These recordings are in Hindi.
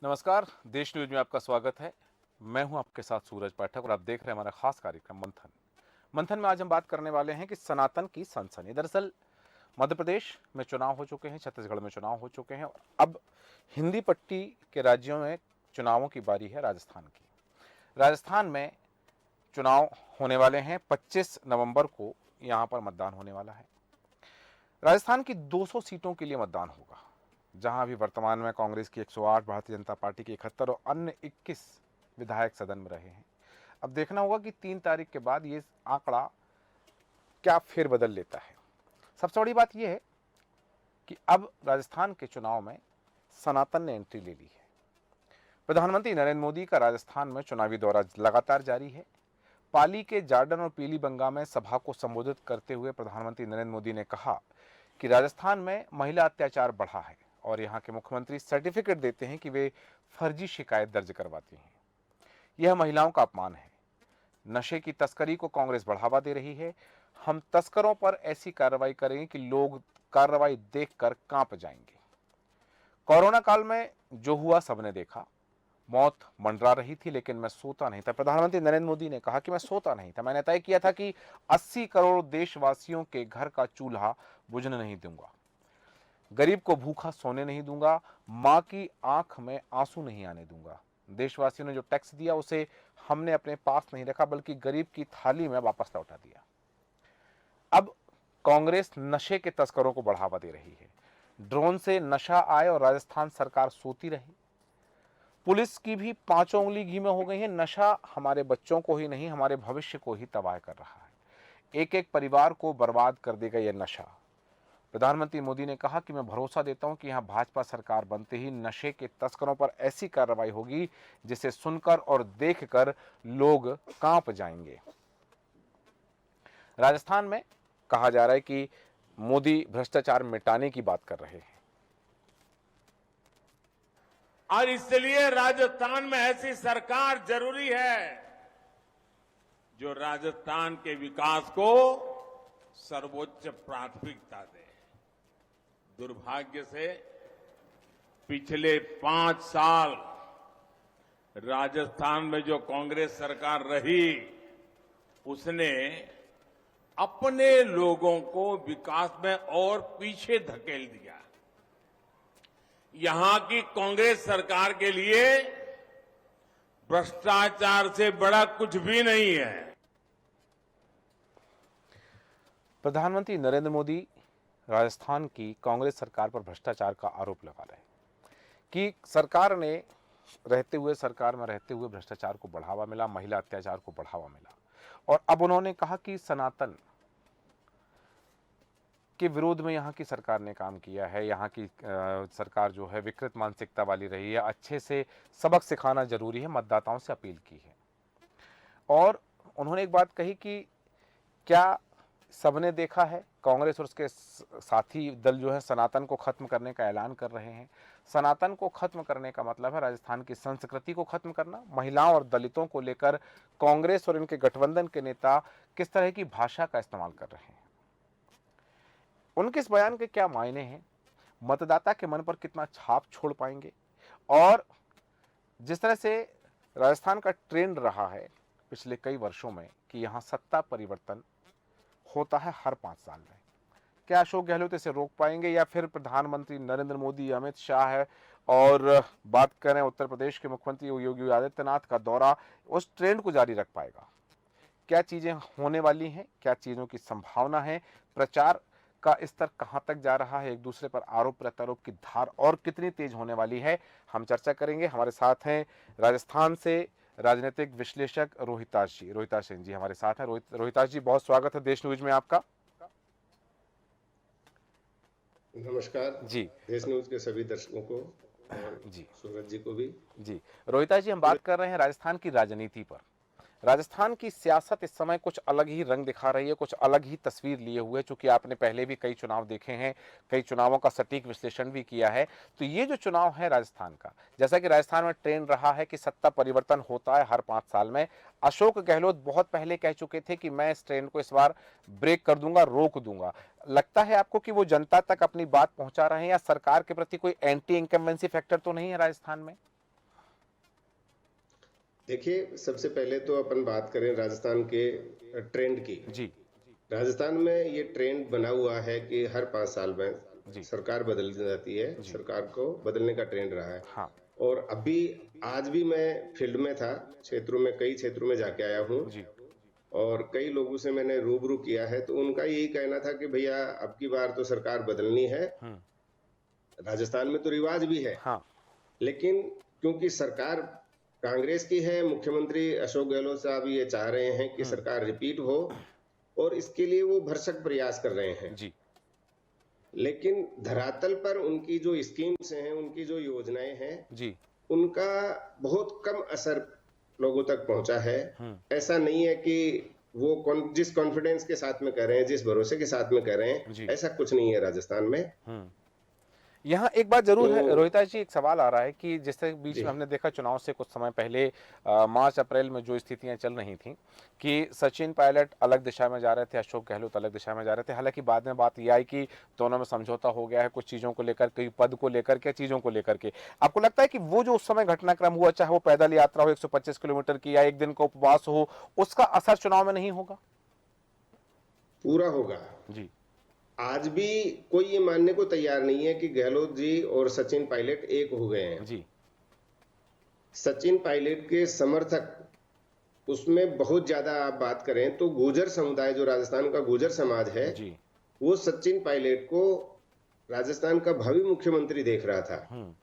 नमस्कार, देश न्यूज में आपका स्वागत है। मैं हूं आपके साथ सूरज पाठक और आप देख रहे हैं हमारा खास कार्यक्रम मंथन। मंथन में आज हम बात करने वाले हैं कि सनातन की सनसनी। दरअसल मध्य प्रदेश में चुनाव हो चुके हैं, छत्तीसगढ़ में चुनाव हो चुके हैं और अब हिंदी पट्टी के राज्यों में चुनावों की बारी है राजस्थान की। राजस्थान में चुनाव होने वाले हैं 25 नवंबर को, यहाँ पर मतदान होने वाला है। राजस्थान की 200 सीटों के लिए मतदान होगा, जहां अभी वर्तमान में कांग्रेस की 108, भारतीय जनता पार्टी की 71 और अन्य 21 विधायक सदन में रहे हैं। अब देखना होगा कि 3 तारीख के बाद ये आंकड़ा क्या फेरबदल लेता है। सबसे बड़ी बात यह है कि अब राजस्थान के चुनाव में सनातन ने एंट्री ले ली है। प्रधानमंत्री नरेंद्र मोदी का राजस्थान में चुनावी दौरा लगातार जारी है। पाली के जार्डन और पीलीबंगा में सभा को संबोधित करते हुए प्रधानमंत्री नरेंद्र मोदी ने कहा कि राजस्थान में महिला अत्याचार बढ़ा है और यहाँ के मुख्यमंत्री सर्टिफिकेट देते हैं कि वे फर्जी शिकायत दर्ज करवाती हैं। यह महिलाओं का अपमान है। नशे की तस्करी को कांग्रेस बढ़ावा दे रही है। हम तस्करों पर ऐसी कार्रवाई करेंगे कि लोग कार्रवाई देखकर कांप जाएंगे। कोरोना काल में जो हुआ सबने देखा। मौत मंडरा रही थी लेकिन मैं सोता नहीं था। प्रधानमंत्री नरेंद्र मोदी ने कहा कि मैं सोता नहीं था। मैंने तय किया था कि 80 करोड़ देशवासियों के घर का चूल्हा बुझने नहीं दूंगा, गरीब को भूखा सोने नहीं दूंगा, मां की आंख में आंसू नहीं आने दूंगा। देशवासियों ने जो टैक्स दिया उसे हमने अपने पास नहीं रखा बल्कि गरीब की थाली में वापस लौटा दिया। अब कांग्रेस नशे के तस्करों को बढ़ावा दे रही है। ड्रोन से नशा आए और राजस्थान सरकार सोती रही। पुलिस की भी 5 उंगली घी में हो गई है। नशा हमारे बच्चों को ही नहीं, हमारे भविष्य को ही तबाह कर रहा है। एक एक परिवार को बर्बाद कर देगा यह नशा। प्रधानमंत्री मोदी ने कहा कि मैं भरोसा देता हूं कि यहां भाजपा सरकार बनते ही नशे के तस्करों पर ऐसी कार्रवाई होगी जिसे सुनकर और देखकर लोग कांप जाएंगे। राजस्थान में कहा जा रहा है कि मोदी भ्रष्टाचार मिटाने की बात कर रहे हैं। और इसलिए राजस्थान में ऐसी सरकार जरूरी है जो राजस्थान के विकास को सर्वोच्च प्राथमिकता दे। दुर्भाग्य से पिछले 5 साल राजस्थान में जो कांग्रेस सरकार रही उसने अपने लोगों को विकास में और पीछे धकेल दिया। यहां की कांग्रेस सरकार के लिए भ्रष्टाचार से बड़ा कुछ भी नहीं है। प्रधानमंत्री नरेंद्र मोदी राजस्थान की कांग्रेस सरकार पर भ्रष्टाचार का आरोप लगा रहे हैं कि सरकार में रहते हुए भ्रष्टाचार को बढ़ावा मिला, महिला अत्याचार को बढ़ावा मिला। और अब उन्होंने कहा कि सनातन के विरोध में यहाँ की सरकार ने काम किया है। यहाँ की सरकार जो है विकृत मानसिकता वाली रही है। अच्छे से सबक सिखाना जरूरी है, मतदाताओं से अपील की है। और उन्होंने एक बात कही कि क्या सबने देखा है, कांग्रेस और उसके साथी दल जो है सनातन को खत्म करने का ऐलान कर रहे हैं। सनातन को खत्म करने का मतलब है राजस्थान की संस्कृति को खत्म करना। महिलाओं और दलितों को लेकर कांग्रेस और इनके गठबंधन के नेता किस तरह की भाषा का इस्तेमाल कर रहे हैं, उनके इस बयान के क्या मायने हैं, मतदाता के मन पर कितना छाप छोड़ पाएंगे। और जिस तरह से राजस्थान का ट्रेंड रहा है पिछले कई वर्षों में कि यहां सत्ता परिवर्तन होता है हर 5 साल में, क्या अशोक गहलोत इसे रोक पाएंगे या फिर प्रधानमंत्री नरेंद्र मोदी, अमित शाह है और बात करें उत्तर प्रदेश के मुख्यमंत्री योगी आदित्यनाथ का दौरा उस ट्रेंड को जारी रख पाएगा। क्या चीजें होने वाली हैं, क्या चीजों की संभावना है, प्रचार का स्तर कहां तक जा रहा है, एक दूसरे पर आरोप प्रत्यारोप की धार और कितनी तेज होने वाली है, हम चर्चा करेंगे। हमारे साथ हैं राजस्थान से राजनीतिक विश्लेषक रोहिताश सिंह जी हमारे साथ हैं। रोहिताश जी, बहुत स्वागत है देश न्यूज में आपका। नमस्कार जी देश न्यूज के सभी दर्शकों को और जी सूरज जी को भी। जी रोहिताश जी, हम बात कर रहे हैं राजस्थान की राजनीति पर। राजस्थान की सियासत इस समय कुछ अलग ही रंग दिखा रही है, कुछ अलग ही तस्वीर लिए हुए। चूंकि आपने पहले भी कई चुनाव देखे हैं, कई चुनावों का सटीक विश्लेषण भी किया है, तो ये जो चुनाव है राजस्थान का, जैसा कि राजस्थान में ट्रेंड रहा है कि सत्ता परिवर्तन होता है हर 5 साल में। अशोक गहलोत बहुत पहले कह चुके थे कि मैं इस ट्रेंड को इस बार ब्रेक कर दूंगा, रोक दूंगा। लगता है आपको कि वो जनता तक अपनी बात पहुंचा रहे हैं या सरकार के प्रति कोई एंटी इनकम्बेंसी फैक्टर तो नहीं है राजस्थान में? देखिए, सबसे पहले तो अपन बात करें राजस्थान के ट्रेंड की। जी। राजस्थान में ये ट्रेंड बना हुआ है कि हर 5 साल में जी। सरकार बदल जाती है, जी। सरकार को बदलने का ट्रेंड रहा है। हाँ। और अभी आज भी मैं फील्ड में था, कई क्षेत्रों में जाके आया हूँ जी। और कई लोगों से मैंने रूबरू किया है, तो उनका यही कहना था कि भैया अब की बार तो सरकार बदलनी है। हम्म। राजस्थान में तो रिवाज भी है, हाँ। लेकिन क्योंकि सरकार कांग्रेस की है, मुख्यमंत्री अशोक गहलोत साहब ये चाह रहे हैं कि सरकार रिपीट हो और इसके लिए वो भरसक प्रयास कर रहे हैं। जी। लेकिन धरातल पर उनकी जो स्कीम्स हैं, उनकी जो योजनाएं हैं, जी। उनका बहुत कम असर लोगों तक पहुंचा है। हम्म। ऐसा नहीं है कि वो जिस कॉन्फिडेंस के साथ में कर रहे हैं, जिस भरोसे के साथ में कर रहे हैं, जी। ऐसा कुछ नहीं है राजस्थान में। हम्म। यहाँ एक बात जरूर है तो रोहिता जी, एक सवाल आ रहा है कि जैसे बीच जी, में हमने देखा चुनाव से कुछ समय पहले मार्च अप्रैल में जो स्थितियां चल रही थी कि सचिन पायलट अलग दिशा में जा रहे थे, अशोक गहलोत अलग दिशा में जा रहे थे। हालांकि बाद में बात यह आई कि दोनों में समझौता हो गया है कुछ चीजों को लेकर, कई पद को लेकर के, चीजों को लेकर के। आपको लगता है कि वो जो उस समय घटनाक्रम हुआ, चाहे वो पैदल यात्रा हो 125 किलोमीटर की या एक दिन का उपवास हो, उसका असर चुनाव में नहीं होगा? पूरा होगा। जी। आज भी कोई ये मानने को तैयार नहीं है कि गहलोत जी और सचिन पायलट एक हो गए हैं। जी। सचिन पायलट के समर्थक उसमें बहुत ज्यादा आप बात करें तो गुर्जर समुदाय, जो राजस्थान का गुर्जर समाज है, जी। वो सचिन पायलट को राजस्थान का भावी मुख्यमंत्री देख रहा था।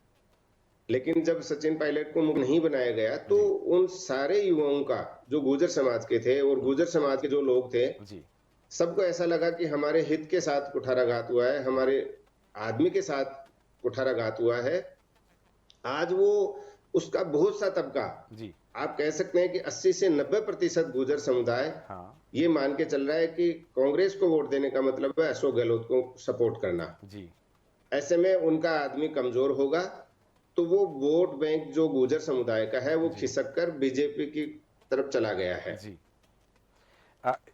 लेकिन जब सचिन पायलट को मुख्य नहीं बनाया गया तो उन सारे युवाओं का, जो गुर्जर समाज के थे और गुर्जर समाज के जो लोग थे, जी। सबको ऐसा लगा कि हमारे हित के साथ कुठाराघात हुआ है, हमारे आदमी के साथ कुठाराघात हुआ है। आज वो उसका बहुत सा तबका, जी। आप कह सकते हैं कि 80 से 90% गुर्जर समुदाय हाँ। ये मान के चल रहा है कि कांग्रेस को वोट देने का मतलब है अशोक गहलोत को सपोर्ट करना। जी। ऐसे में उनका आदमी कमजोर होगा तो वो वोट बैंक जो गुर्जर समुदाय का है वो खिसक कर बीजेपी की तरफ चला गया है। जी।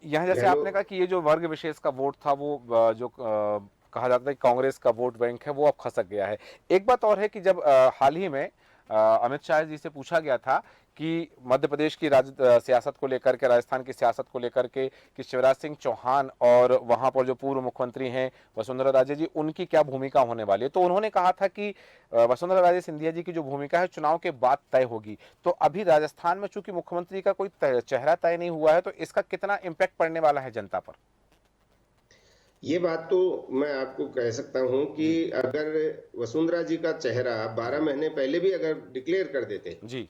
यहाँ जैसे आपने कहा कि ये जो वर्ग विशेष का वोट था वो जो कहा जाता है कि कांग्रेस का वोट बैंक है वो अब खसक गया है। एक बात और है कि जब हाल ही में अमित शाह जी से पूछा गया था कि मध्य प्रदेश की सियासत को लेकर के, राजस्थान की सियासत को लेकर के, कि शिवराज सिंह चौहान और वहां पर जो पूर्व मुख्यमंत्री हैं वसुंधरा राजे जी, उनकी क्या भूमिका होने वाली है, तो उन्होंने कहा था कि वसुंधरा राजे सिंधिया जी की जो भूमिका है चुनाव के बाद तय होगी। तो अभी राजस्थान में चूंकि मुख्यमंत्री का कोई चेहरा तय नहीं हुआ है, तो इसका कितना इम्पैक्ट पड़ने वाला है जनता पर? ये बात तो मैं आपको कह सकता हूं कि अगर वसुंधरा जी का चेहरा 12 महीने पहले भी अगर डिक्लेयर कर देते जी।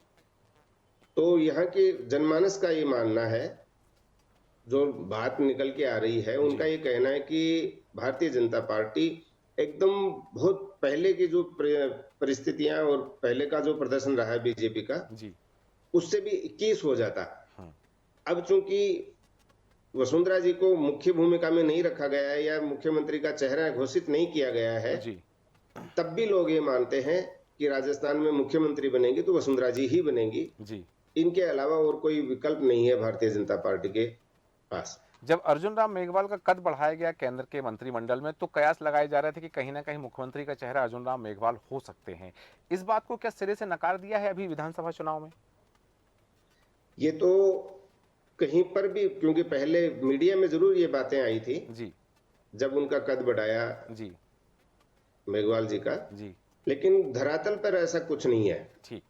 तो यहाँ के जनमानस का ये मानना है, जो बात निकल के आ रही है, उनका ये कहना है कि भारतीय जनता पार्टी एकदम बहुत पहले की जो परिस्थितियां और पहले का जो प्रदर्शन रहा है बीजेपी का, जी। उससे भी 21 हो जाता। अब चूंकि वसुंधरा जी को मुख्य भूमिका में नहीं रखा गया है या मुख्यमंत्री का चेहरा घोषित नहीं किया गया है, जी। तब भी लोग ये मानते हैं कि राजस्थान में मुख्यमंत्री बनेंगी तो वसुंधरा जी ही बनेंगी। जी। इनके अलावा और कोई विकल्प नहीं है भारतीय जनता पार्टी के पास। जब अर्जुन राम मेघवाल का कद बढ़ाया गया केंद्र के मंत्रिमंडल में, तो कयास लगाए जा रहे थे कि कहीं ना कहीं मुख्यमंत्री का चेहरा अर्जुन राम मेघवाल हो सकते हैं। इस बात को क्या सिरे से नकार दिया है अभी विधानसभा चुनाव में? ये तो कहीं पर भी, क्योंकि पहले मीडिया में जरूर ये बातें आई थी जी। जब उनका कद बढ़ाया जी। मेघवाल जी का, जी। लेकिन धरातल पर ऐसा कुछ नहीं है। ठीक।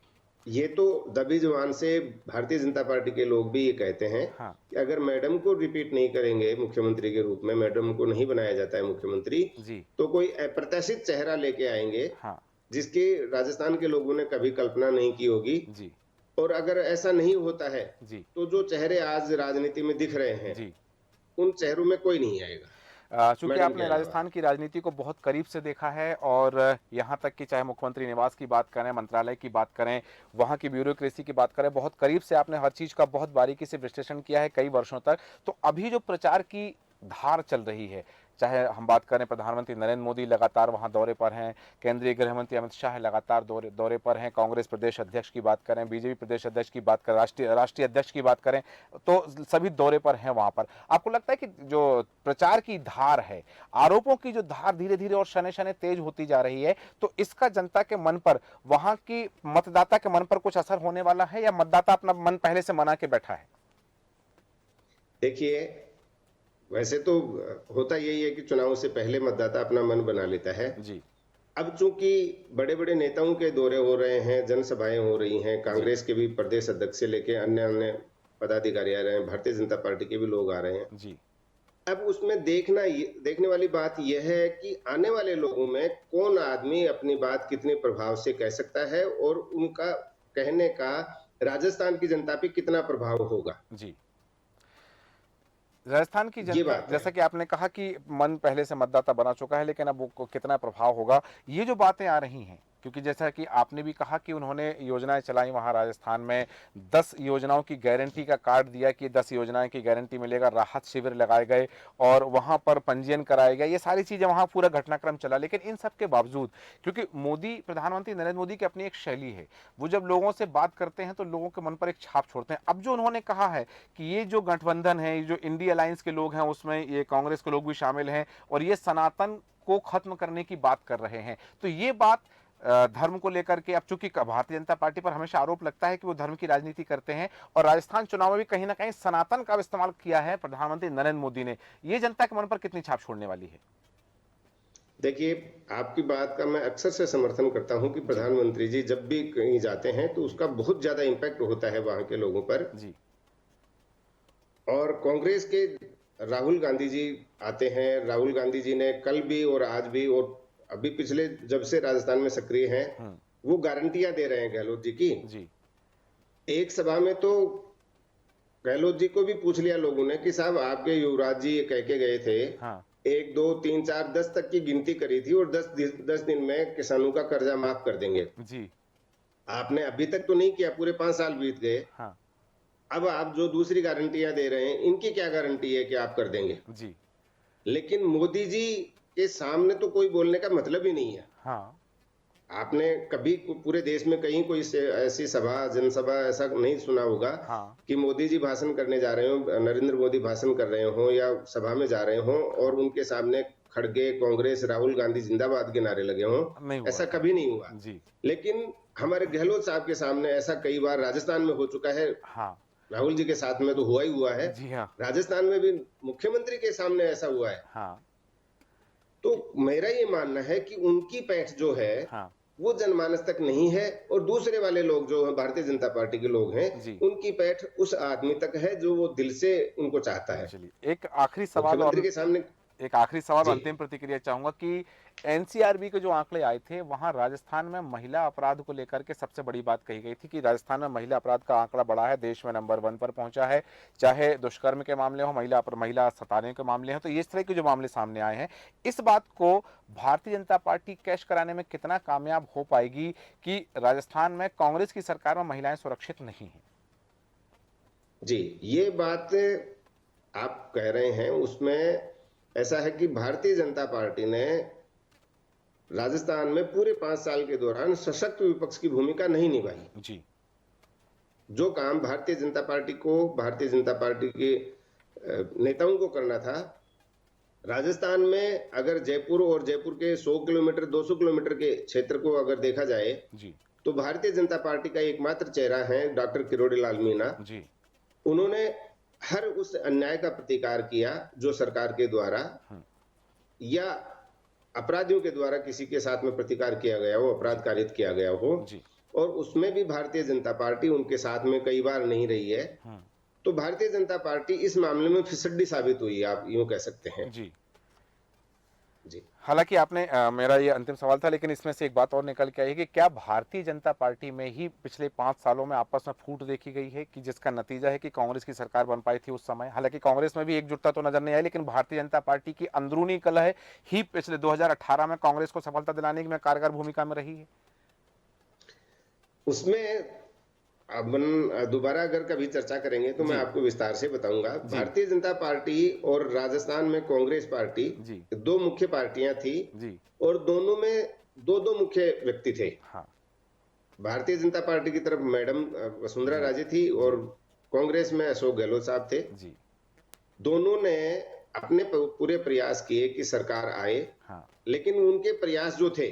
ये तो दबी जुबान से भारतीय जनता पार्टी के लोग भी ये कहते हैं कि अगर मैडम को रिपीट नहीं करेंगे मुख्यमंत्री के रूप में, मैडम को नहीं बनाया जाता है मुख्यमंत्री, तो कोई अप्रत्याशित चेहरा लेके आएंगे जिसकी राजस्थान के लोगों ने कभी कल्पना नहीं की होगी। और अगर ऐसा नहीं होता है तो जो चेहरे आज राजनीति में दिख रहे हैं उन चेहरों में कोई नहीं आएगा। चूंकि आपने राजस्थान की राजनीति को बहुत करीब से देखा है और यहाँ तक कि चाहे मुख्यमंत्री निवास की बात करें, मंत्रालय की बात करें, वहाँ की ब्यूरोक्रेसी की बात करें, बहुत करीब से आपने हर चीज का बहुत बारीकी से विश्लेषण किया है कई वर्षों तक। तो अभी जो प्रचार की धार चल रही है, चाहे हम बात करें प्रधानमंत्री नरेंद्र मोदी लगातार वहां दौरे पर हैं, केंद्रीय गृह मंत्री अमित शाह लगातार दौरे पर हैं, कांग्रेस प्रदेश अध्यक्ष की बात करें, बीजेपी प्रदेश अध्यक्ष की बात करें, राष्ट्रीय अध्यक्ष की बात करें, तो सभी दौरे पर हैं वहां पर। आपको लगता है कि जो प्रचार की धार है, आरोपों की जो धार धीरे धीरे और शने शने तेज होती जा रही है, तो इसका जनता के मन पर, वहां की मतदाता के मन पर कुछ असर होने वाला है, या मतदाता अपना मन पहले से मना के बैठा है? देखिए, वैसे तो होता यही है कि चुनाव से पहले मतदाता अपना मन बना लेता है जी। अब चूंकि बड़े बड़े नेताओं के दौरे हो रहे हैं, जनसभाएं हो रही हैं, कांग्रेस के भी प्रदेश अध्यक्ष से लेके अन्य अन्य पदाधिकारी आ रहे हैं, भारतीय जनता पार्टी के भी लोग आ रहे हैं जी। अब उसमें देखने वाली बात यह है कि आने वाले लोगों में कौन आदमी अपनी बात कितने प्रभाव से कह सकता है और उनका कहने का राजस्थान की जनता पे कितना प्रभाव होगा। जी। राजस्थान की जनता, जैसा कि आपने कहा कि मन पहले से मतदाता बना चुका है, लेकिन अब वो कितना प्रभाव होगा, ये जो बातें आ रही हैं, क्योंकि जैसा कि आपने भी कहा कि उन्होंने योजनाएं चलाई वहां राजस्थान में, 10 योजनाओं की गारंटी का कार्ड दिया कि 10 योजनाएं की गारंटी मिलेगा, राहत शिविर लगाए गए और वहां पर पंजीयन कराया गया, ये सारी चीजें वहां पूरा घटनाक्रम चला। लेकिन इन सब के बावजूद, क्योंकि मोदी, प्रधानमंत्री नरेंद्र मोदी की अपनी एक शैली है, वो जब लोगों से बात करते हैं तो लोगों के मन पर एक छाप छोड़ते हैं। अब जो उन्होंने कहा है कि ये जो गठबंधन है, ये जो इंडिया अलायंस के लोग हैं, उसमें ये कांग्रेस के लोग भी शामिल हैं और ये सनातन को खत्म करने की बात कर रहे हैं, तो ये बात धर्म को लेकर के, अब चूंकि भारतीय जनता पार्टी पर हमेशा आरोप लगता है कि वो धर्म की राजनीति करते हैं, और राजस्थान चुनाव में भी कहीं ना कहीं सनातन का इस्तेमाल किया है प्रधानमंत्री नरेंद्र मोदी ने, ये जनता के मन पर कितनी छाप छोड़ने वाली है? देखिए, आपकी बात का मैं अक्सर से समर्थन करता हूं कि प्रधानमंत्री जी जब भी कहीं जाते हैं तो उसका बहुत ज्यादा इंपैक्ट होता है वहां के लोगों पर जी। और कांग्रेस के राहुल गांधी जी आते हैं, राहुल गांधी जी ने कल भी और आज भी और अभी पिछले जब से राजस्थान में सक्रिय हैं, वो गारंटियां दे रहे हैं गहलोत जी की। जी। एक सभा में तो गहलोत जी को भी पूछ लिया लोगों ने कि साहब आपके युवराज जी ये कह के गए थे, हाँ। 1 2 3 4 10 तक की गिनती करी थी और 10 दिन में किसानों का कर्जा माफ कर देंगे। जी। आपने अभी तक तो नहीं किया, पूरे 5 साल बीत गए। हाँ। अब आप जो दूसरी गारंटियां दे रहे हैं, इनकी क्या गारंटी है कि आप कर देंगे? जी। लेकिन मोदी जी के सामने तो कोई बोलने का मतलब ही नहीं है। हाँ। आपने कभी पूरे देश में कहीं कोई ऐसी सभा, जनसभा ऐसा नहीं सुना होगा हाँ। कि मोदी जी भाषण करने जा रहे हो, नरेंद्र मोदी भाषण कर रहे हो या सभा में जा रहे हो और उनके सामने खड़गे, कांग्रेस, राहुल गांधी जिंदाबाद के नारे लगे हों। ऐसा कभी नहीं हुआ जी। लेकिन हमारे गहलोत साहब के सामने ऐसा कई बार राजस्थान में हो चुका है। हाँ। राहुल जी के साथ में तो हुआ ही हुआ है। जी हाँ। राजस्थान में भी मुख्यमंत्री के सामने ऐसा हुआ है। हाँ। तो मेरा ये मानना है कि उनकी पैठ जो है, हाँ, वो जनमानस तक नहीं है और दूसरे वाले लोग जो भारतीय जनता पार्टी के लोग हैं, उनकी पैठ उस आदमी तक है जो वो दिल से उनको चाहता है। चलिए, एक आखिरी सवाल और के सामने, एक आखिरी सवाल, अंतिम प्रतिक्रिया चाहूंगा कि एनसीआरबी के जो आंकड़े आए थे, वहां राजस्थान में महिला अपराध को लेकर के सबसे बड़ी बात कही गई थी कि राजस्थान में महिला अपराध का आंकड़ा बढ़ा है, देश में नंबर 1 पर पहुंचा है, चाहे दुष्कर्म के मामले हो, महिला सताने के मामले हो, तो इस तरह के जो मामले सामने आए हैं, इस बात को भारतीय जनता पार्टी कैश कराने में कितना कामयाब हो पाएगी कि राजस्थान में कांग्रेस की सरकार में महिलाएं सुरक्षित नहीं है? जी, ये बात आप कह रहे हैं, उसमें ऐसा है कि भारतीय जनता पार्टी ने राजस्थान में पूरे 5 साल के दौरान सशक्त विपक्ष की भूमिका नहीं निभाई। जी। जो काम भारतीय जनता पार्टी को, भारतीय जनता पार्टी के नेताओं को करना था, राजस्थान में अगर जयपुर और जयपुर के 100 किलोमीटर 200 किलोमीटर के क्षेत्र को अगर देखा जाए जी, तो भारतीय जनता पार्टी का एकमात्र चेहरा है डॉक्टर किरोड़ी लाल मीणा जी। उन्होंने हर उस अन्याय का प्रतिकार किया जो सरकार के द्वारा या अपराधियों के द्वारा किसी के साथ में प्रतिकार किया गया हो, अपराध कारित किया गया हो जी। और उसमें भी भारतीय जनता पार्टी उनके साथ में कई बार नहीं रही है। तो भारतीय जनता पार्टी इस मामले में फिसड्डी साबित हुई है, आप यूं कह सकते हैं जी। जी, हालांकि आपने मेरा ये अंतिम सवाल था, लेकिन इसमें से एक बात और निकल के आई है कि क्या भारतीय जनता पार्टी में ही पिछले 5 सालों में आपस में फूट देखी गई है कि जिसका नतीजा है कि कांग्रेस की सरकार बन पाई थी उस समय? हालांकि कांग्रेस में भी एकजुटता तो नजर नहीं आई, लेकिन भारतीय जनता पार्टी की अंदरूनी कलह ही पिछले 2018 में कांग्रेस को सफलता दिलाने में कारगर भूमिका में रही है। उसमें अपन दोबारा अगर कभी चर्चा करेंगे तो मैं आपको विस्तार से बताऊंगा। भारतीय जनता पार्टी और राजस्थान में कांग्रेस पार्टी दो मुख्य पार्टियां थी और दोनों में दो दो मुख्य व्यक्ति थे। हाँ। भारतीय जनता पार्टी की तरफ मैडम वसुंधरा राजे थी और कांग्रेस में अशोक गहलोत साहब थे। दोनों ने अपने पूरे प्रयास किए कि सरकार आए। हाँ। लेकिन उनके प्रयास जो थे,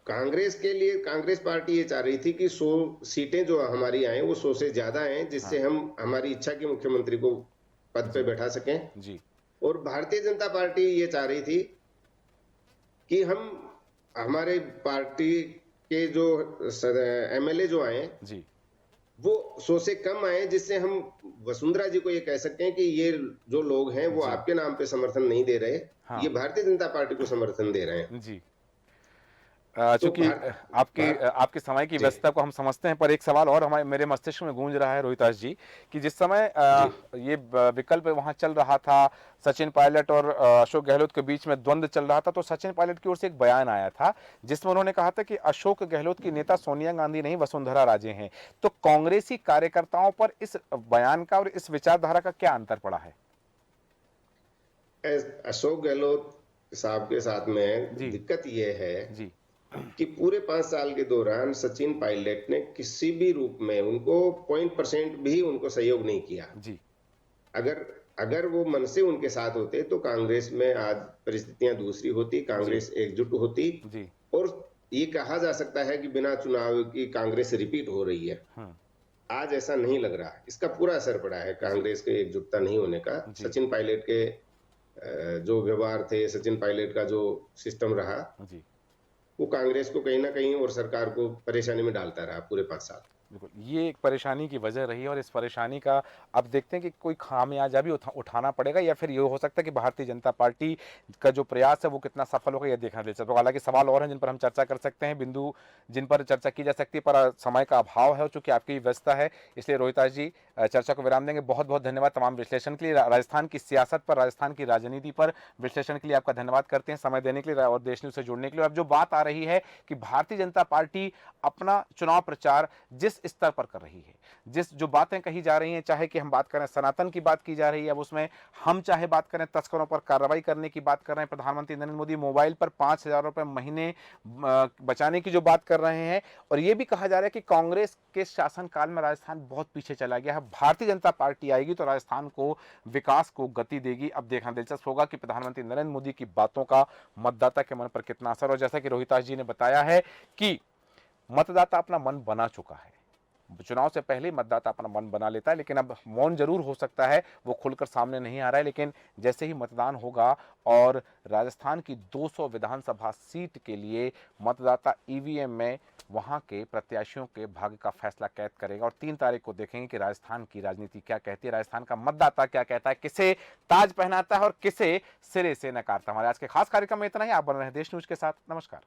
कांग्रेस के लिए कांग्रेस पार्टी ये चाह रही थी कि 100 सीटें जो हमारी आए वो 100 से ज्यादा आए, जिससे हम हमारी इच्छा के मुख्यमंत्री को पद पे बैठा सकें जी। और भारतीय जनता पार्टी ये चाह रही थी कि हम हमारे पार्टी के जो एमएलए जो आए जी, वो 100 से कम आए, जिससे हम वसुंधरा जी को ये कह सकते हैं कि ये जो लोग हैं वो आपके नाम पे समर्थन नहीं दे रहे। हाँ। ये भारतीय जनता पार्टी को समर्थन दे रहे हैं जी। चूंकि आपके समय की व्यस्तता को हम समझते हैं, पर एक सवाल और मेरे मस्तिष्क में गूंज रहा है रोहिताश जी, कि जिस समय ये विकल्प वहां चल रहा था, सचिन पायलट और अशोक गहलोत के बीच में द्वंद्व चल रहा था, तो सचिन पायलट की ओर से एक बयान आया था जिसमें उन्होंने कहा था कि अशोक गहलोत की नेता सोनिया गांधी नहीं वसुंधरा राजे हैं। तो कांग्रेसी कार्यकर्ताओं पर इस बयान का और इस विचारधारा का क्या अंतर पड़ा है? अशोक गहलोत साहब के साथ में दिक्कत यह है जी कि पूरे 5 साल के दौरान सचिन पायलट ने किसी भी रूप में उनको 0% भी उनको सहयोग नहीं किया जी। अगर वो मन से उनके साथ होते तो कांग्रेस में आज परिस्थितियां दूसरी होती, कांग्रेस एकजुट होती जी। और ये कहा जा सकता है कि बिना चुनाव की कांग्रेस रिपीट हो रही है। आज ऐसा नहीं लग रहा। इसका पूरा असर पड़ा है कांग्रेस के एकजुटता नहीं होने का। सचिन पायलट के जो व्यवहार थे, सचिन पायलट का जो सिस्टम रहा जी, वो कांग्रेस को कहीं ना कहीं और सरकार को परेशानी में डालता रहा पूरे 5 साल। बिल्कुल, ये एक परेशानी की वजह रही है और इस परेशानी का अब देखते हैं कि कोई खामियाजा भी उठाना पड़ेगा या फिर ये हो सकता है कि भारतीय जनता पार्टी का जो प्रयास है वो कितना सफल होगा, यह देखना दिलचस्प होगा। हालांकि सवाल और हैं जिन पर हम चर्चा कर सकते हैं, बिंदु जिन पर चर्चा की जा सकती है, पर समय का अभाव है, चूंकि आपकी व्यवस्था है, इसलिए रोहिताश जी चर्चा को विराम देंगे। बहुत बहुत धन्यवाद तमाम विश्लेषण के लिए, राजस्थान की सियासत पर, राजस्थान की राजनीति पर विश्लेषण के लिए आपका धन्यवाद करते हैं, समय देने के लिए और देश न्यूज से जुड़ने के लिए। अब जो बात आ रही है कि भारतीय जनता पार्टी अपना चुनाव प्रचार जिस स्तर पर कर रही है, जिस जो बातें कही जा रही हैं, चाहे कि हम बात करें सनातन की बात की जा रही है, अब उसमें हम चाहे बात करें तस्करों पर कार्रवाई करने की बात कर रहे हैं, प्रधानमंत्री नरेंद्र मोदी मोबाइल पर 5,000 रुपए महीने बचाने की जो बात कर रहे हैं, और यह भी कहा जा रहा है कि कांग्रेस के शासनकाल में राजस्थान बहुत पीछे चला गया है, भारतीय जनता पार्टी आएगी तो राजस्थान को विकास को गति देगी। अब देखना दिलचस्प होगा कि प्रधानमंत्री नरेंद्र मोदी की बातों का मतदाता के मन पर कितना असर। और जैसा कि रोहिताश जी ने बताया है कि मतदाता अपना मन बना चुका है, चुनाव से पहले मतदाता अपना मन बना लेता है, लेकिन अब मौन जरूर हो सकता है, वो खुलकर सामने नहीं आ रहा है, लेकिन जैसे ही मतदान होगा और राजस्थान की 200 विधानसभा सीट के लिए मतदाता ईवीएम में वहां के प्रत्याशियों के भाग्य का फैसला कैद करेगा। और 3 तारीख को देखेंगे कि राजस्थान की राजनीति क्या कहती है, राजस्थान का मतदाता क्या कहता है, किसे ताज पहनाता है और किसे सिरे से नकारता है। हमारे आज के खास कार्यक्रम में इतना ही। आप बन रहे हैं देश न्यूज के साथ। नमस्कार।